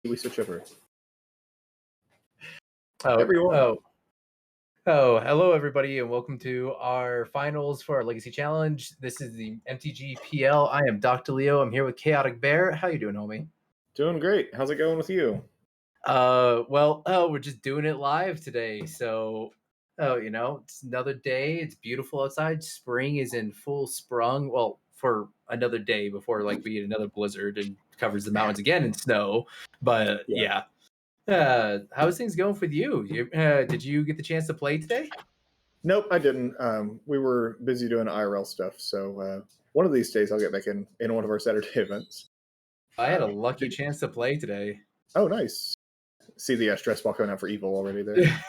We switch over. Everyone. Hello everybody, and welcome to our finals for our Legacy Challenge. This is the MTGPL. I am Dr. Leo. I'm here with Chaotic Bear. How you doing, homie? Doing great. How's it going with you? We're just doing it live today. So, it's another day. It's beautiful outside. Spring is in full sprung. Well, for another day before we get another blizzard and covers the mountains again in snow. But yeah. How's things going with you? Did you get the chance to play today? Nope, I didn't. We were busy doing IRL stuff, so one of these days I'll get back in one of our Saturday events. I had a lucky chance to play today. Oh, nice. See the stress ball coming out for Evil already there.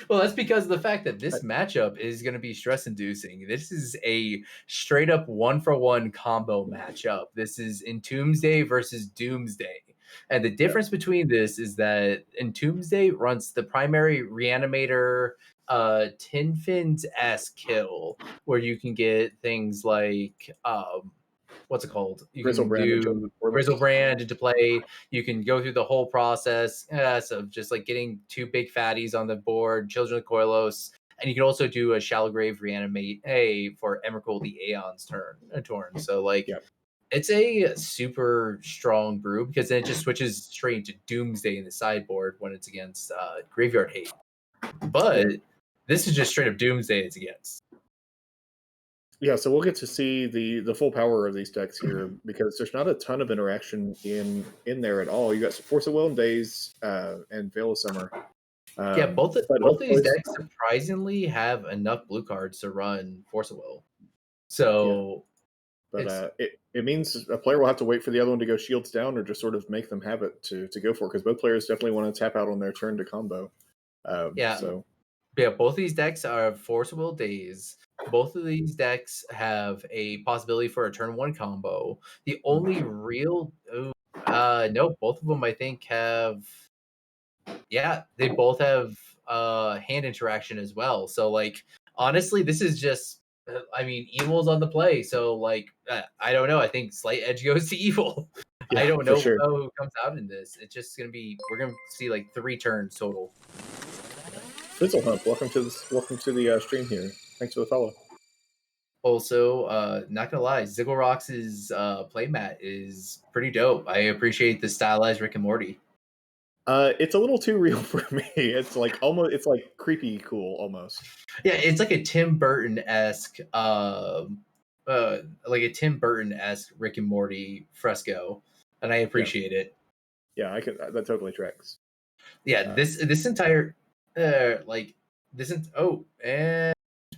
Well, that's because of the fact that this matchup is going to be stress-inducing. This is a straight-up one-for-one combo matchup. This is Entombsday versus Doomsday. And the difference between this is that Entombsday runs the primary Reanimator Tin Fins-esque kill, where you can get things like what's it called? You can do Grizzlebrand into play. You can go through the whole process of just getting two big fatties on the board, Children of Koilos, and you can also do a Shallow Grave Reanimate for Emrakul the Aeon's Torn. So it's a super strong brew because then it just switches straight into Doomsday in the sideboard when it's against Graveyard Hate. But this is just straight up Doomsday it's against. Yeah, so we'll get to see the full power of these decks here because there's not a ton of interaction in there at all. You got Force of Will and Days and Veil of Summer. Both of these decks surprisingly have enough blue cards to run Force of Will. So, but it means a player will have to wait for the other one to go shields down or just sort of make them have it to go for it because both players definitely want to tap out on their turn to combo. Both of these decks are Force of Will Days. Both of these decks have a possibility for a turn one combo. The only real no, both of them I think have they both have hand interaction as well. So honestly, this is just Evil's on the play. So I don't know. I think slight edge goes to Evil. Yeah, I don't know who comes out in this. It's just gonna be we're gonna see 3 turns total. Fizzle Hump, welcome to the stream here. Thanks for the follow. Also, not gonna lie, Zigglrox's playmat is pretty dope. I appreciate the stylized Rick and Morty. It's a little too real for me. It's almost creepy cool almost. Yeah, it's like a Tim Burton-esque Rick and Morty fresco, and I appreciate it. Yeah, that totally tracks. Yeah, this entire and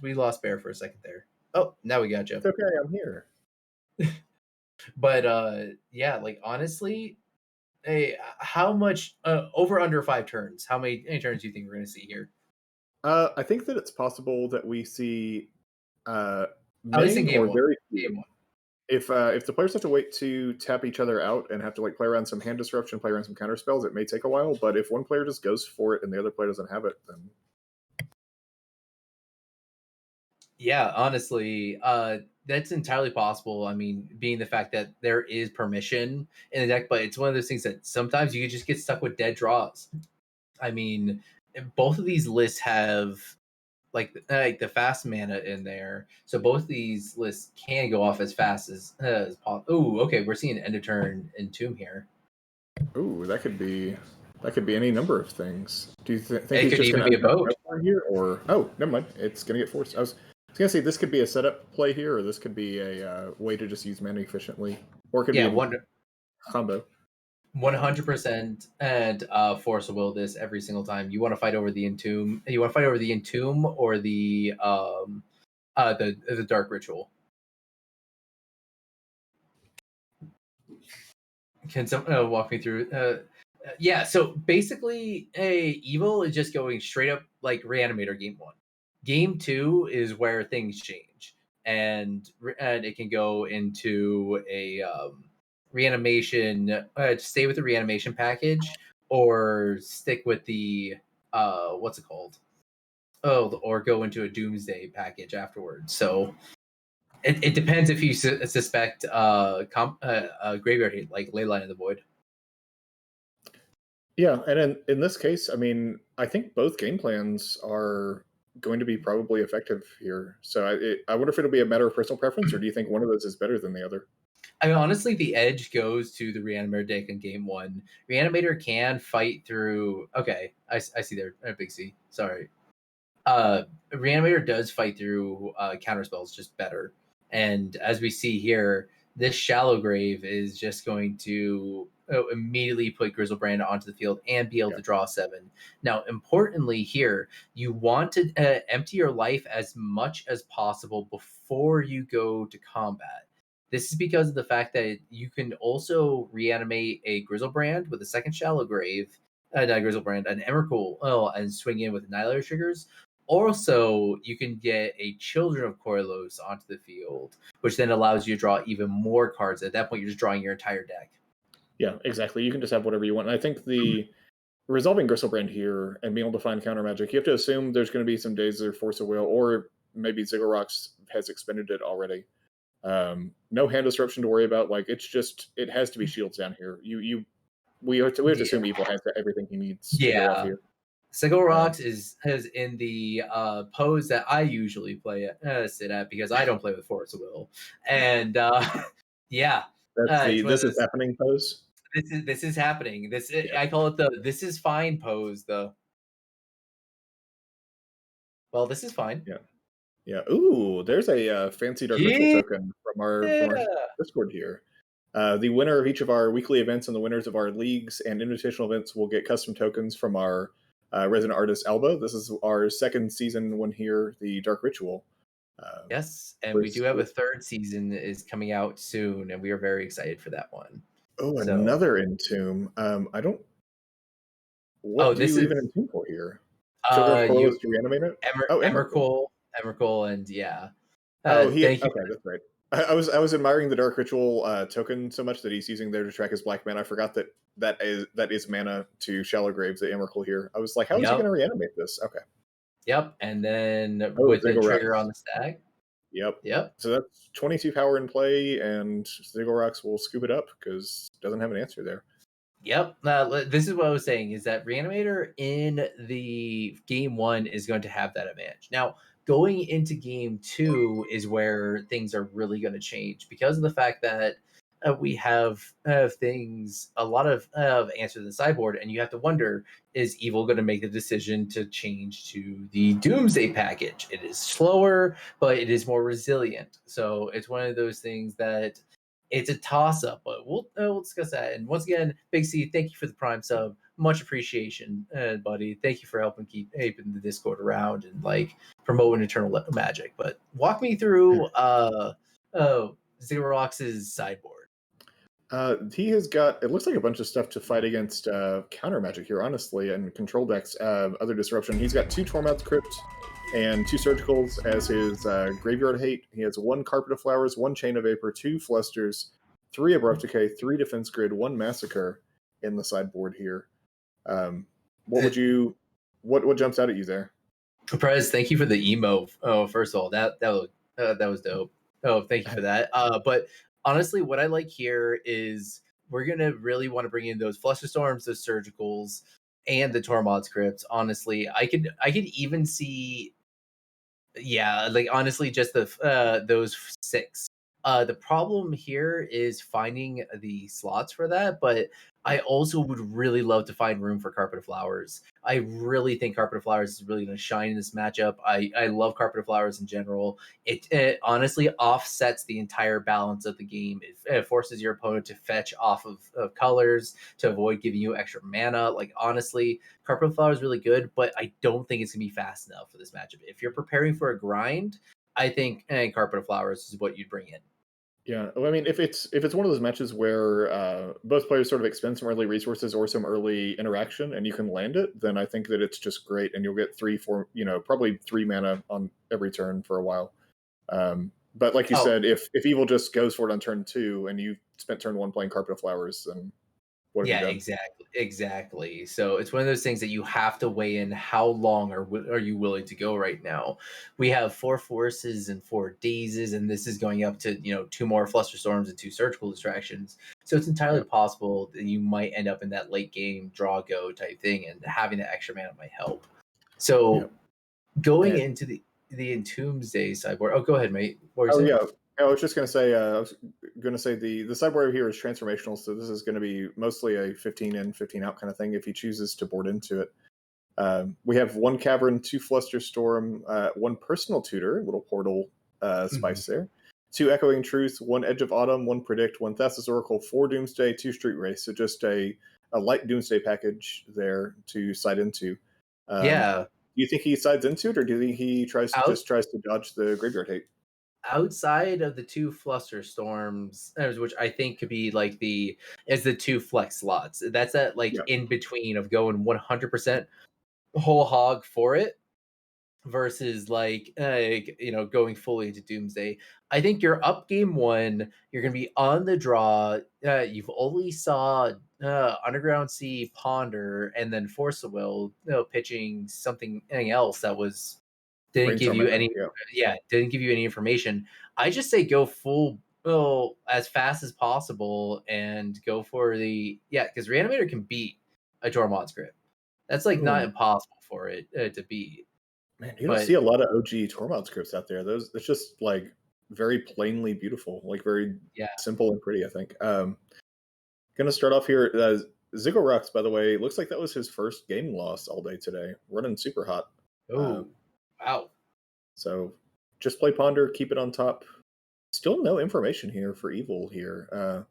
we lost Bear for a second there. Oh, now we got you. It's okay, I'm here. But honestly, how much over under 5 turns? How many turns do you think we're going to see here? I think that it's possible that we see at least in game one. If the players have to wait to tap each other out and have to play around some hand disruption, play around some counter spells, it may take a while. But if one player just goes for it and the other player doesn't have it, then yeah, honestly, that's entirely possible. I mean, being the fact that there is permission in the deck, but it's one of those things that sometimes you can just get stuck with dead draws. I mean, both of these lists have the fast mana in there, so both of these lists can go off as fast as possible. Oh, okay, we're seeing end of turn Entomb here. Ooh, that could be any number of things. Do you think it could even be a boat here, or never mind, it's gonna get forced. I was gonna say this could be a setup play here, or this could be a way to just use mana efficiently, or it could be a combo. 100% and Force of Will this every single time. You want to fight over the Entomb. You want to fight over the Entomb or the Dark Ritual. Can someone walk me through? Yeah, so basically, Evil is just going straight up like Reanimator game 1. Game 2 is where things change, and it can go into a reanimation. Stay with the reanimation package, or stick with the what's it called? Or go into a Doomsday package afterwards. So it depends if you suspect Graveyard Hate, like Leyline of the Void. Yeah, and in this case, I mean, I think both game plans are going to be probably effective here. So I wonder if it'll be a matter of personal preference, or do you think one of those is better than the other? I mean, honestly, the edge goes to the Reanimator deck in game one. Reanimator can fight through. Okay, I see there. Big C. Sorry. Reanimator does fight through counter spells just better. And as we see here, this Shallow Grave is just going to immediately put Grizzlebrand onto the field and be able Yeah. to draw 7. Now, importantly here, you want to empty your life as much as possible before you go to combat. This is because of the fact that you can also reanimate a Grizzlebrand with a second Shallow Grave, not Grizzlebrand, an Emrakul, and swing in with Annihilator triggers. Also, you can get a Children of Corlos onto the field, which then allows you to draw even more cards. At that point, you're just drawing your entire deck. Yeah, exactly. You can just have whatever you want. And I think the resolving Gristlebrand here and being able to find counter magic, you have to assume there's going to be some days of Force of Will, or maybe Ziggurat's has expended it already. No hand disruption to worry about. Like it has to be shields down here. We have to assume Yeah. Evil has everything he needs to go off Yeah. here. Sigil Um, Rocks is in the pose that I usually sit at because I don't play with Force of Will, and yeah, that's the it's one of this is those. happening pose. This is happening. Yeah, I call it the this is fine pose. The well, this is fine. yeah, yeah. Ooh, there's a fancy Dark Ritual Yeah. token from our Discord here. The winner of each of our weekly events and the winners of our leagues and invitational events will get custom tokens from our resident artist Alba. This is our second season one here, the Dark Ritual. Uh, Yes, and we with, do have a with third season that is coming out soon, and we are very excited for that one. oh, So, another Entomb. I don't. oh, What do this you even is Entomb for here? Children of you Corlos to reanimate it? Oh, Emrakul. Emrakul, and yeah. Oh, he Thank you. okay. That's right. I was admiring the Dark Ritual token so much that he's using there to track his black mana. I forgot that is mana to Shallow Graves, the Emrakul here. I was like, how is he going Yep, to reanimate this? Okay. yep, and then Oh, with the trigger on Ziggurat. the stack. Yep. Yep, So that's 22 power in play, and Ziggurat will scoop it up because it doesn't have an answer there. yep. This is what I was saying is that Reanimator in the game one is going to have that advantage. Now, going into game two is where things are really going to change because of the fact that we have things, a lot of answers in the sideboard, and you have to wonder, is Evil going to make the decision to change to the Doomsday package? It is slower, but it is more resilient. So it's one of those things that it's a toss up, but we'll discuss that. And once again, Big C, thank you for the Prime sub. Much appreciation, buddy. Thank you for helping keeping the Discord around and like promoting Eternal Magic. But walk me through Xerox's sideboard. He has got, it looks like a bunch of stuff to fight against counter magic here, honestly, and control decks, other disruption. He's got 2 Tormouth Crypt and 2 Surgicals as his graveyard hate. He has 1 Carpet of Flowers, 1 Chain of Vapor, 2 Flusters, 3 Abrupt Decay, 3 Defense Grid, 1 Massacre in the sideboard here. What jumps out at you there? Perez, thank you for the emo. Oh, first of all, that was dope. Oh, thank you for that. But honestly, what I like here is we're gonna really want to bring in those Flusterstorms, those Surgicals, and the Tormod scripts. Honestly, I could even see, yeah, like honestly, just those 6. The problem here is finding the slots for that, but I also would really love to find room for Carpet of Flowers. I really think Carpet of Flowers is really going to shine in this matchup. I love Carpet of Flowers in general. It honestly offsets the entire balance of the game. It forces your opponent to fetch off of colors to avoid giving you extra mana. Like honestly, Carpet of Flowers is really good, but I don't think it's going to be fast enough for this matchup. If you're preparing for a grind, I think Carpet of Flowers is what you'd bring in. Yeah, well, I mean, if it's one of those matches where both players sort of expend some early resources or some early interaction, and you can land it, then I think that it's just great, and you'll get 3, 4, probably 3 mana on every turn for a while. But like you Oh, said, if Evil just goes for it on turn 2, and you spent turn 1 playing Carpet of Flowers, then what have you yeah, done? exactly. So it's one of those things that you have to weigh in. How long are you willing to go right now? We have 4 forces and 4 dazes, and this is going up to 2 more Flusterstorms and 2 surgical distractions. So it's entirely Yeah. possible that you might end up in that late game draw go type thing, and having that extra mana might help. Yeah. So going And, into the Entombsday sideboard. Oh, go ahead, mate. What were you oh saying? yeah. I was just gonna say. I was gonna say the sideboard here is transformational, so this is going to be mostly a 15 in, 15 out kind of thing if he chooses to board into it. We have one Cavern, two Fluster Storm, one Personal Tutor, little portal Mhm. spice there, two Echoing Truth, one Edge of Autumn, one Predict, one Thassa's Oracle, four Doomsday, two Street Race. So just a light Doomsday package there to side into. Yeah. Do you think he sides into it, or do you think he Out tries to dodge the graveyard hate? outside of the two Fluster Storms, which I think could be like the two flex slots. That's that like Yeah. in between of going 100% whole hog for it versus going fully into Doomsday. I think you're up game one. You're gonna be on the draw. You've only saw Underground Sea, Ponder, and then Force of Will, pitching something else that was didn't give Brainstorm, I you think. any. Yeah. Yeah, didn't give you any information. I just say go full. Well, as fast as possible and go for because Reanimator can beat a Tormod script. That's like not Hmm. impossible for it to beat. Man, you don't see But a lot of OG Tormod scripts out there. Those it's just like very plainly beautiful, like very yeah. simple and pretty. I think. Gonna start off here. Ziggo Rocks, by the way, looks like that was his first game loss all day today. Running super hot. Uh, Oh, wow. so just play Ponder, keep it on top. Still no information here for Evil here.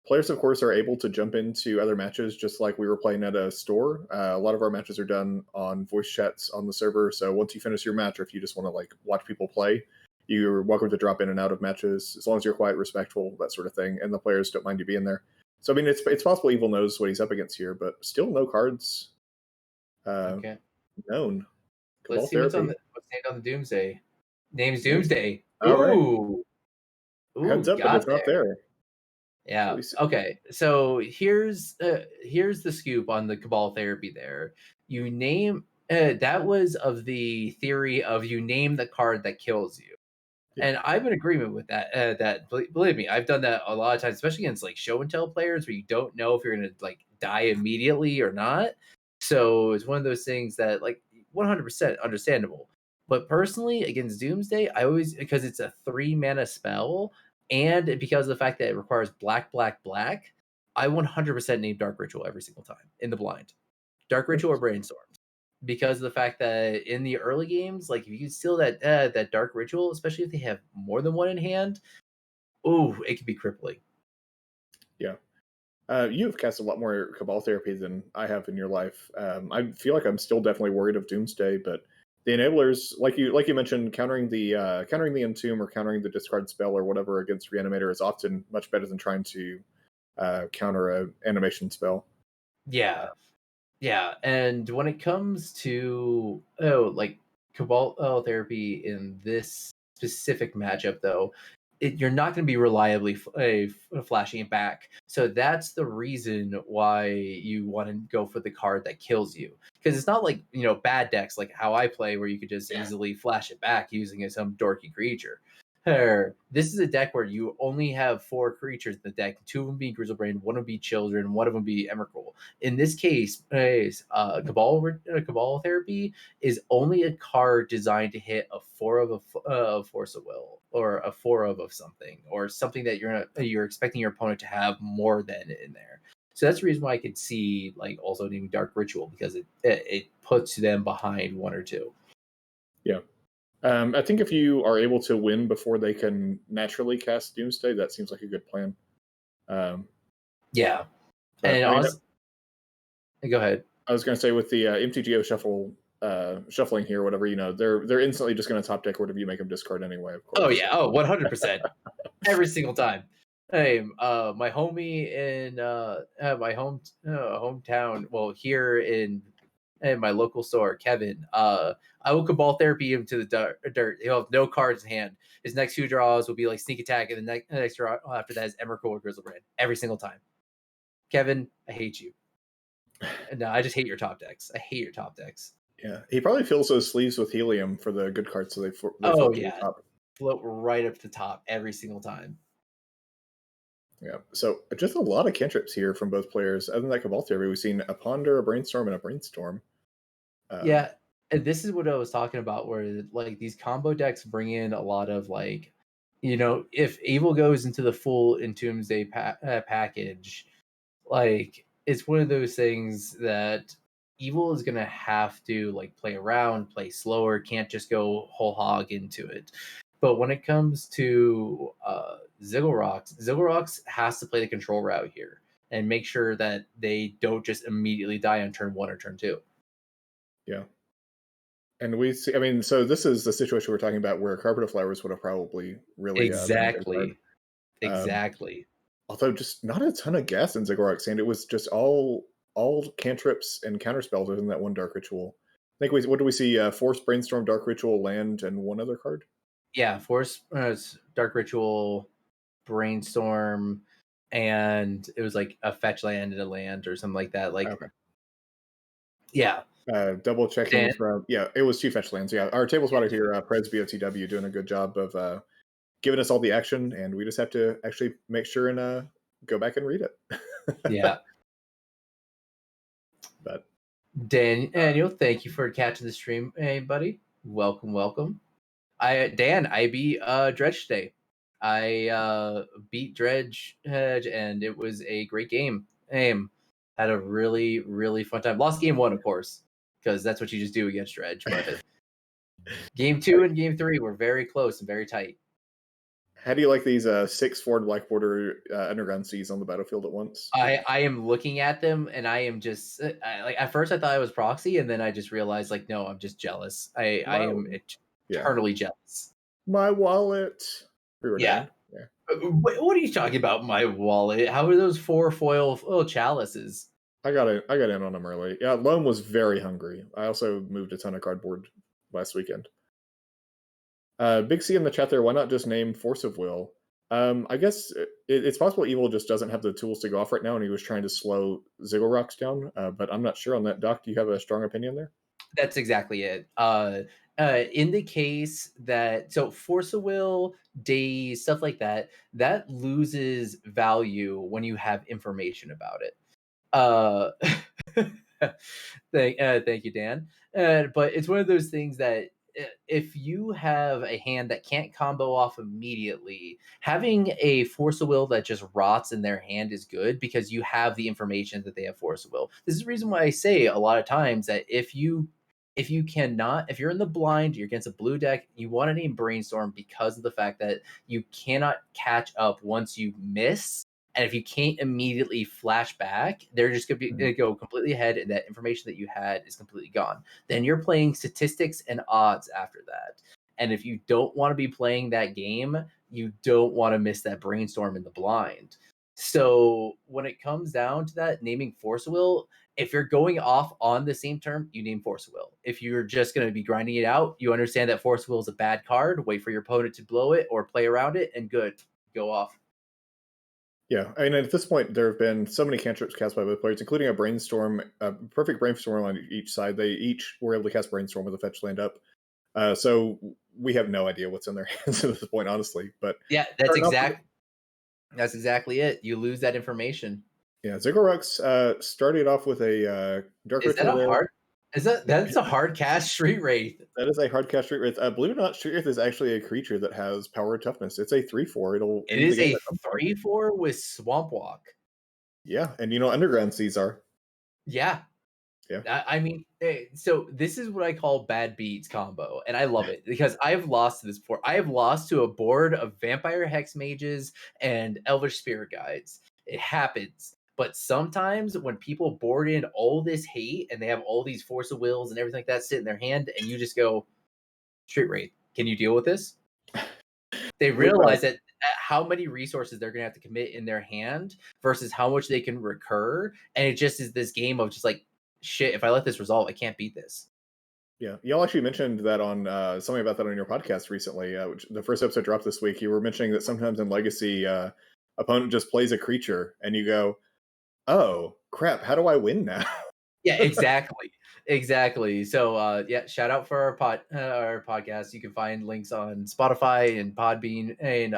Players, of course, are able to jump into other matches just like we were playing at a store. A lot of our matches are done on voice chats on the server. So once you finish your match, or if you just want to like watch people play, you're welcome to drop in and out of matches as long as you're quiet, respectful, that sort of thing, and the players don't mind you being there. So I mean, it's possible Evil knows what he's up against here, but still no cards uh, Okay. known. Let's Cabal see what's Therapy. named on the Doomsday. Name's Names. Doomsday. All right. Ooh. Heads Ooh, up, but got it's not there. there. What do Yeah. we see? Okay. So here's the scoop on the Cabal therapy there. You name that was of the theory of you name the card that kills you. Yeah. And I'm in agreement with that. Believe me, I've done that a lot of times, especially against like show and tell players where you don't know if you're gonna like die immediately or not. So it's one of those things that like 100% understandable. But personally, against Doomsday, I always because it's a 3 mana spell, and because of the fact that it requires black, black, black, I 100% name Dark Ritual every single time in the blind. Dark Ritual or Brainstorm because of the fact that in the early games, like if you steal that Dark Ritual, especially if they have more than one in hand, ooh, it can be crippling. Yeah. You've cast a lot more Cabal Therapy than I have in your life. I feel like I'm still definitely worried of Doomsday, but the enablers, like you mentioned, countering the Entomb or countering the discard spell or whatever against Reanimator is often much better than trying to counter a animation spell. Yeah, yeah. And when it comes to like Cabal therapy in this specific matchup, though, you're not going to be reliably flashing it back. So that's the reason why you want to go for the card that kills you. Because it's not like bad decks like how I play, where you could just easily flash it back using some dorky creature. This is a deck where you only have 4 creatures in the deck, 2 of them being Grizzlebrain, 1 of them be Children, 1 of them be Emrakul. In this case, Cabal Therapy is only a card designed to hit a 4 of a Force of Will or a 4 of something or something that you're expecting your opponent to have more than in there. So that's the reason why I could see like also naming Dark Ritual because it puts them behind 1 or 2. Yeah. I think if you are able to win before they can naturally cast Doomsday, that seems like a good plan. Um, Yeah, but and I mean, honestly, go ahead. I was going to say with the MTGO shuffling here, whatever, they're instantly just going to top deck whatever you make them discard anyway. Of Oh course. yeah, 100%. Every single time. Hey, my homie in my hometown, well, here in my local store, Kevin, I will Cabal Therapy him to the dirt. He'll have no cards in hand. His next 2 draws will be like Sneak Attack, and the next draw after that is Emrakul or Grizzlebrand. Every single time. Kevin, I hate you. No, I just hate your top decks. I hate your top decks. Yeah, he probably fills those sleeves with helium for the good cards, so they Oh float to the yeah, top. float right up to the top every single time. Yeah. So just a lot of cantrips here from both players. Other than that Cabal theory, we've seen a Ponder, a Brainstorm, and a Brainstorm. Yeah, and this is what I was talking about, where like these combo decks bring in a lot of like, if Evil goes into the full Entombsday package, like it's one of those things that Evil is gonna have to like play around, play slower, can't just go whole hog into it. But when it comes to Zigglrocks has to play the control route here and make sure that they don't just immediately die on turn 1 or turn 2. Yeah. And we see, I mean, so this is the situation we're talking about where Carpet of Flowers would have probably really been a good card. Exactly. Um, Exactly. although just not a ton of gas in Ziggurak's hand. It was just all cantrips and counterspells within that one Dark Ritual. I think what do we see? Force, Brainstorm, Dark Ritual, Land, and one other card? Yeah, Force, Dark Ritual, Brainstorm, and it was like a fetch land and a land or something like that. Like, Okay. yeah. Double checking Dan, from, yeah, it was 2 fetch lands. Yeah, our table yeah, spotter here, Prez BOTW, doing a good job of giving us all the action, and we just have to actually make sure and go back and read it. yeah. But Daniel, thank you for catching the stream. Hey, buddy. Welcome, welcome. I beat Dredge today. I beat Dredge, and it was a great game. Had a really, really fun time. Lost game 1, of course, because that's what you just do against Dredge. But game 2 and game 3 were very close and very tight. how do you like these 6 forward black border underground seas on the battlefield at once? I am looking at them and I am just like at first I thought I was proxy and then I just realized like no, I'm just jealous. I Wow. am Yeah. eternally jealous. My wallet. We were Yeah. dying. Yeah. What are you talking about? My wallet? How are those 4 foil chalices? I got it. I got in on them early. Yeah, Loam was very hungry. I also moved a ton of cardboard last weekend. Big C in the chat there. Why not just name Force of Will? I guess it's possible Evil just doesn't have the tools to go off right now, and he was trying to slow Zigglrocks down. But I'm not sure on that. Doc, do you have a strong opinion there? That's exactly it. In the case that Force of Will, Days, stuff like that, that loses value when you have information about it. Uh, thank you, Dan. But it's one of those things that if you have a hand that can't combo off immediately, having a Force of Will that just rots in their hand is good because you have the information that they have Force of Will. This is the reason why I say a lot of times that if you're in the blind, you're against a blue deck, you want to name Brainstorm because of the fact that you cannot catch up once you miss. And if you can't immediately flash back, they're just going to go completely ahead, and that information that you had is completely gone. Then you're playing statistics and odds after that. And if you don't want to be playing that game, you don't want to miss that Brainstorm in the blind. So when it comes down to that, naming Force Will, if you're going off on the same term, you name Force Will. If you're just going to be grinding it out, you understand that Force Will is a bad card. Wait for your opponent to blow it or play around it, and good, go off. Yeah, I mean, at this point, there have been so many cantrips cast by both players, including a Brainstorm, a perfect Brainstorm on each side. They each were able to cast Brainstorm with a fetch land up. So we have no idea what's in their hands at this point, honestly. But yeah, that's exactly it. You lose that information. Yeah, Zigglrocks started off with a Dark Is that Ritual a there. hard? That's a hard cast Street Wraith? That is a hard cast Street Wraith. Believe it or not, Street Wraith is actually a creature that has power and toughness. It's a 3/4. It'll It end the is game a at some point. 3/4 with Swamp Walk. Yeah, and Underground Seas are. Yeah. Yeah. I mean, so this is what I call bad beats combo, and I love it because I've lost to this before. I have lost to a board of Vampire Hex Mages and Elvish Spirit Guides. It happens. But sometimes when people board in all this hate and they have all these Force of Wills and everything like that sit in their hand, and you just go, Street Wraith, can you deal with this? They With realize that how many resources they're going to have to commit in their hand versus how much they can recur. And it just is this game of just like, shit, if I let this resolve, I can't beat this. Yeah, y'all actually mentioned that on something about that on your podcast recently. Which the first episode dropped this week. You were mentioning that sometimes in Legacy, opponent just plays a creature, and you go, "Oh crap! How do I win now?" Yeah, exactly. So yeah, shout out for our podcast. You can find links on Spotify and Podbean and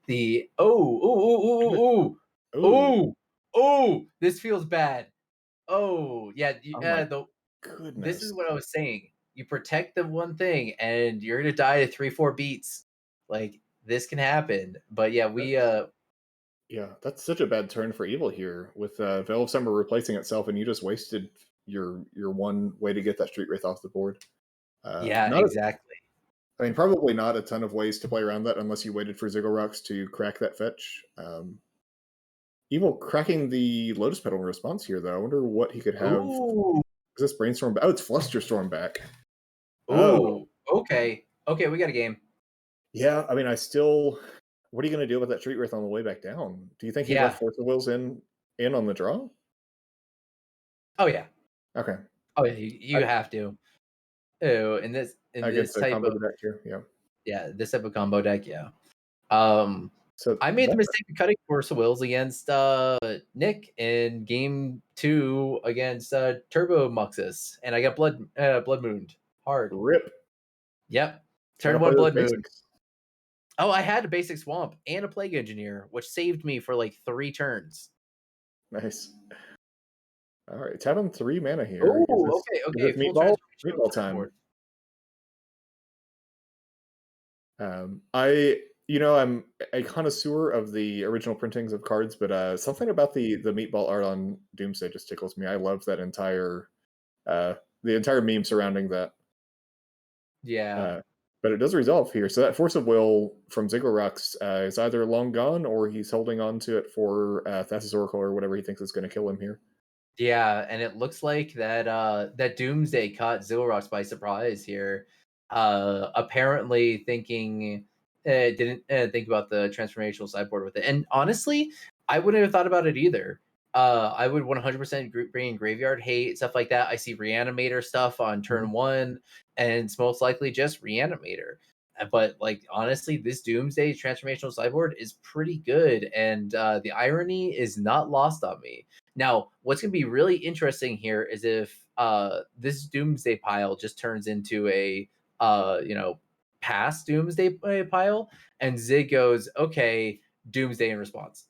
The Ooh, this feels bad. Oh, yeah, oh my this is goodness. what I was saying. You protect the one thing, and you're gonna die to 3-4 beats. Like, this can happen. But yeah, Yeah, that's such a bad turn for evil here with Veil of Summer replacing itself, and you just wasted your one way to get that Street Wraith off the board. yeah, Not, exactly. I mean, probably not a ton of ways to play around that unless you waited for Zigglurocks to crack that fetch. Evil cracking the Lotus Petal in response here, though. I wonder what he could have. Ooh, Is this Brainstorm? Oh, it's Flusterstorm back. Oh, ooh, okay. Okay, we got a game. yeah. I mean, I still. What are you going to do with that Street Wraith on the way back down? Do you think he left Yeah. Force of Wills in on the draw? Oh, yeah. Okay. Oh, yeah, you I, have to. Oh, in against this the type combo of deck here, yeah. this type of combo deck, yeah. Um, So I made the that mistake of cutting Force of Wills against Nick in game 2 against Turbo Muxus, and I got Blood Mooned hard. rip. Yep. Trying Turn to play 1 those Blood Moon. basics. Oh, I had a basic swamp and a plague engineer, which saved me for like 3 turns. Nice. All right, tap him 3 mana here. Oh, okay, Is okay. this Full meatball? transformation of Meatball sideboard. time. I I'm a connoisseur of the original printings of cards, but something about the meatball art on Doomsday just tickles me. I love that entire uh, the entire meme surrounding that. Yeah. But it does resolve here. So that Force of Will from Zigglurocks is either long gone or he's holding on to it for Thassa's Oracle or whatever he thinks is going to kill him here. Yeah, and it looks like that Doomsday caught Zilrox by surprise here. Apparently thinking didn't think about the transformational sideboard with it. And honestly, I wouldn't have thought about it either. I would 100% bring in Graveyard Hate, stuff like that. I see Reanimator stuff on Mhm. turn 1, and it's most likely just Reanimator. But like honestly, this Doomsday transformational sideboard is pretty good, and the irony is not lost on me. Now, what's going to be really interesting here is if this Doomsday pile just turns into a past Doomsday pile, and Zig goes, "Okay, Doomsday in response."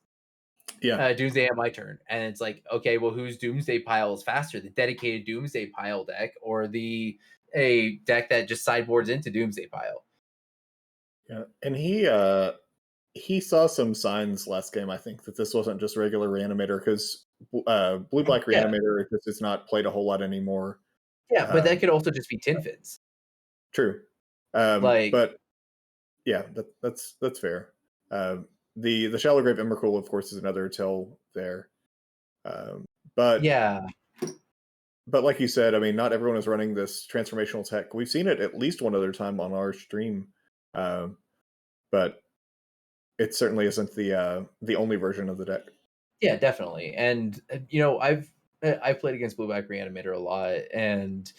Yeah, Doomsday on my turn, and it's like, okay, well, whose Doomsday pile is faster, the dedicated Doomsday pile deck, or the a deck that just sideboards into Doomsday pile? yeah, and he saw some signs last game. I think that this wasn't just regular Reanimator because Blue Black Yeah, Reanimator just is not played a whole lot anymore. yeah, but that Um, could also just be Tin Fins. True, Like, but yeah, that's fair. The Shallow Grave Emrakul, of course, is another tell there. Um, but yeah, but like you said, I mean, not everyone is running this transformational tech. We've seen it at least one other time on our stream, um, but it certainly isn't the only version of the deck. yeah, definitely. And I've played against Blue Black Reanimator a lot, and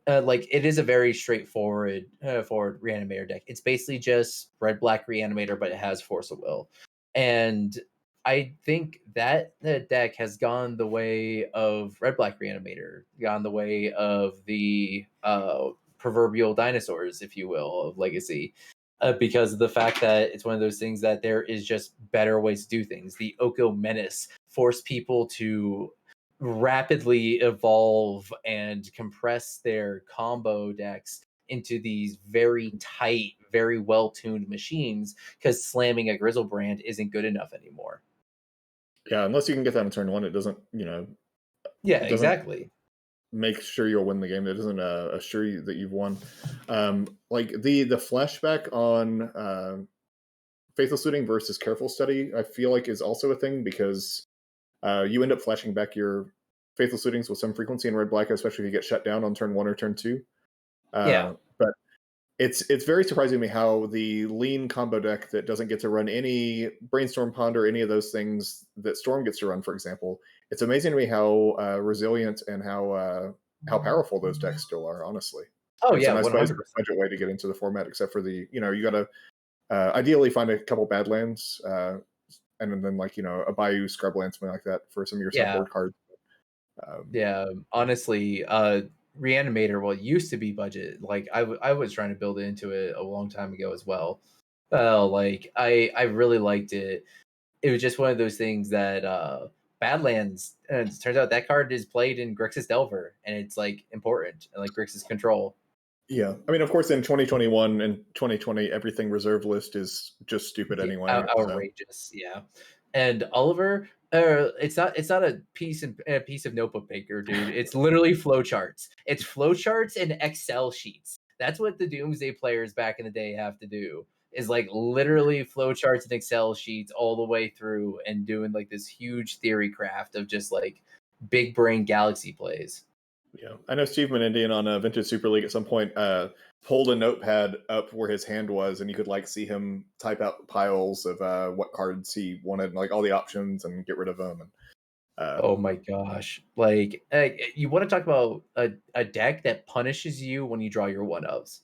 like it is a very straightforward forward Reanimator deck. It's basically just Red Black Reanimator, but it has Force of Will, and I think that the deck has gone the way of Red Black Reanimator, gone the way of the proverbial dinosaurs, if you will, of Legacy. Because of the fact that it's one of those things that there is just better ways to do things. The Oko Menace forced people to rapidly evolve and compress their combo decks into these very tight, very well tuned machines because slamming a Grizzlebrand isn't good enough anymore. Yeah, unless you can get that on turn one, it doesn't Yeah, it doesn't exactly. make sure you'll win the game. It doesn't assure you that you've won. Like the flashback on Faithless Looting versus Careful Study, I feel like is also a thing because you end up flashing back your Faithless Lootings with some frequency in red black, especially if you get shut down on turn one or turn two. Yeah. But it's very surprising to me how the lean combo deck that doesn't get to run any Brainstorm Pond or any of those things that Storm gets to run, for example. It's amazing to me how resilient and how powerful those decks still are. Honestly, Oh, and it's a yeah, nice budget 100%. way to get into the format. Except for you got to ideally find a couple bad lands, and then like a Bayou Scrubland, something like that for some of your Yeah. sideboard cards. Um, Yeah. Honestly, Reanimator, well, it used to be budget. Like, I was trying to build into it a long time ago as well. Well, like I really liked it. It was just one of those things that Badlands, and it turns out that card is played in Grixis Delver, and it's like important and like Grixis control. Yeah, I mean, of course, in 2021 and 2020, everything reserve list is just stupid Yeah, anyway. So outrageous, yeah. And Oliver, it's not a piece of notebook paper, dude. It's literally flowcharts. It's flowcharts and Excel sheets. That's what the Doomsday players back in the day have to do. Is like literally flowcharts and Excel sheets all the way through and doing like this huge theory craft of just like big brain galaxy plays. yeah, I know Steve Menendian on Vintage Super League at some point pulled a notepad up where his hand was, and you could like see him type out piles of what cards he wanted, and, like all the options, and get rid of them. And Oh my gosh. Like, you want to talk about a deck that punishes you when you draw your one ofs.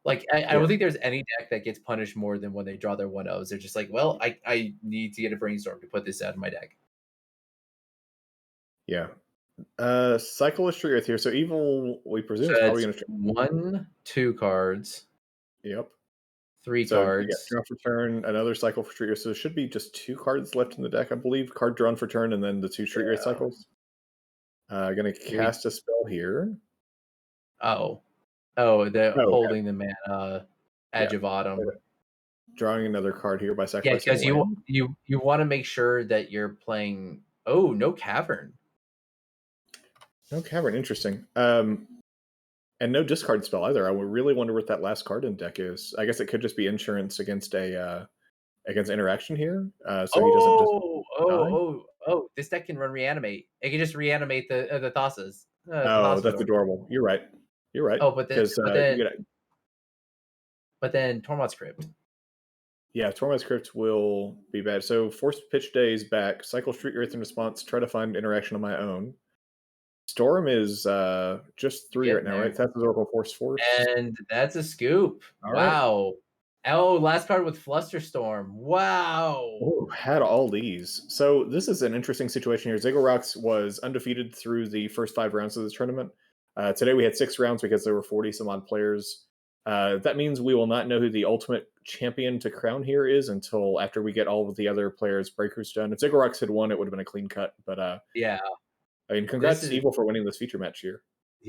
Like, I yeah, don't think there's any deck that gets punished more than when they draw their one ofs. They're just like, well, I need to get a brainstorm to put this out of my deck. yeah. Cyclist Tree right here. So evil, we presume, So is probably that's going to. one, two cards, Yep. three So you got cards. draw for turn, another cycle for treat. So there should be just 2 cards left in the deck, I believe. Card drawn for turn, and then the 2 treat rate Yeah. cycles. Going to Here we cast a spell here. oh. Oh, they're Oh, okay. holding the mana Yeah. Edge of Autumn. Drawing another card here by Yeah, sacrificing a because you land. you want to make sure that you're playing. Oh, no cavern. No cavern, interesting. And no discard spell either. I would really wonder what that last card in deck is. I guess it could just be insurance against a against interaction here, so he doesn't just die. This deck can run reanimate. It can just reanimate the Thassa's, the Oh, Thassa that's door. adorable. You're right. You're right. Oh, Because you get but then Tormod's Crypt. yeah, Tormod's Crypt will be bad. So forced pitch days back. Cycle Street Earth in response. Try to find interaction on my own. Storm is just 3 right Getting now, right? there. That's Oracle Force. And that's a scoop. All right. Wow. Oh, last card with Flusterstorm. Wow. Oh, had all these. So this is an interesting situation here. Ziggurat's was undefeated through the first 5 rounds of the tournament. Today we had 6 rounds because there were 40 some odd players. That means we will not know who the ultimate champion to crown here is until after we get all of the other players' breakers done. If Ziggurat's had won, it would have been a clean cut. But Yeah. I mean, This congrats to is Evil for winning this feature match here.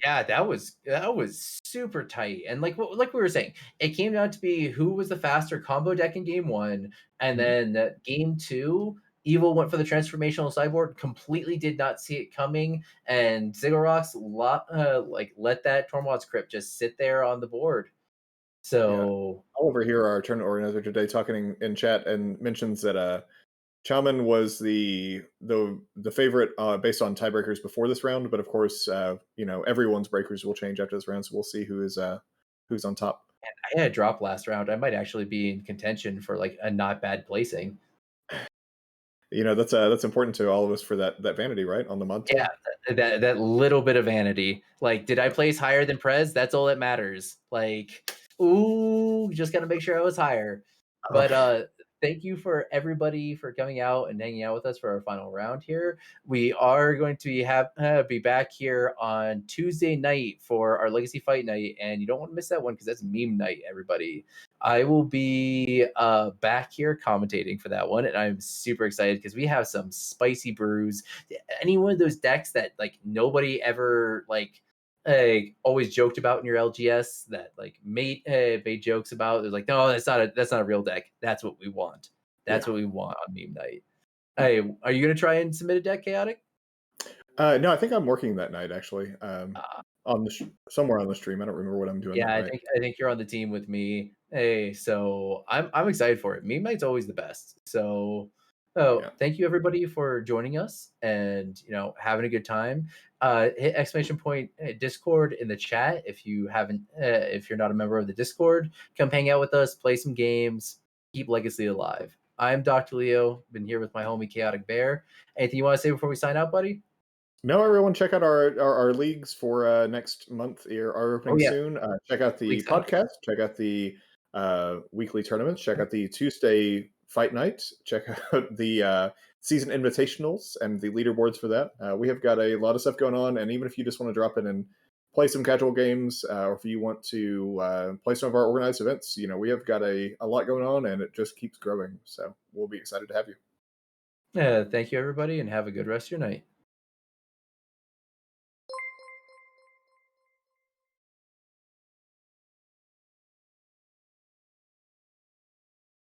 Yeah, that was super tight. And like we were saying, it came down to be who was the faster combo deck in game one, and Mhm. then game two, Evil went for the transformational sideboard, completely did not see it coming, and Ziggurat's like let that Tormod's Crypt just sit there on the board. Yeah. So Oliver here, our tournament organizer today, talking in chat and mentions that Chaman was the favorite based on tiebreakers before this round, but of course, everyone's breakers will change after this round, so we'll see who's on top. I had a drop last round. I might actually be in contention for like a not bad placing. That's important to all of us for that vanity, right, on the mod Yeah, table. that little bit of vanity. Like, did I place higher than Prez? That's all that matters. Like, ooh, just gotta make sure I was higher. But Okay. thank you for everybody for coming out and hanging out with us for our final round here. We are going to be back here on Tuesday night for our Legacy Fight Night, and you don't want to miss that one because that's meme night, everybody. I will be back here commentating for that one, and I'm super excited because we have some spicy brews. Any one of those decks that like nobody ever always joked about in your LGS that like made jokes about. They're like, no, that's not a real deck. That's what we want. That's Yeah. what we want on meme night. Hey, are you gonna try and submit a deck, Chaotic? No, I think I'm working that night actually. Uh, On somewhere on the stream. I don't remember what I'm doing Yeah, that I night. think you're on the team with me. Hey, so I'm excited for it. Meme night's always the best. So, Yeah. thank you everybody for joining us and having a good time. Hit exclamation point Discord in the chat if you haven't if you're not a member of the Discord. Come hang out with us, play some games, keep Legacy alive. I'm Dr. Leo. Been here with my homie Chaotic Bear. Anything you want to say before we sign out, buddy? No, everyone, check out our leagues for next month. Are Oh opening yeah, soon. Check out the league's up. podcast. Check out the weekly tournaments. Check out the Tuesday fight night. Check out the season invitationals and the leaderboards for that. We have got a lot of stuff going on, and even if you just want to drop in and play some casual games, or if you want to play some of our organized events, we have got a lot going on, and it just keeps growing. So we'll be excited to have you. Yeah, thank you, everybody, and have a good rest of your night.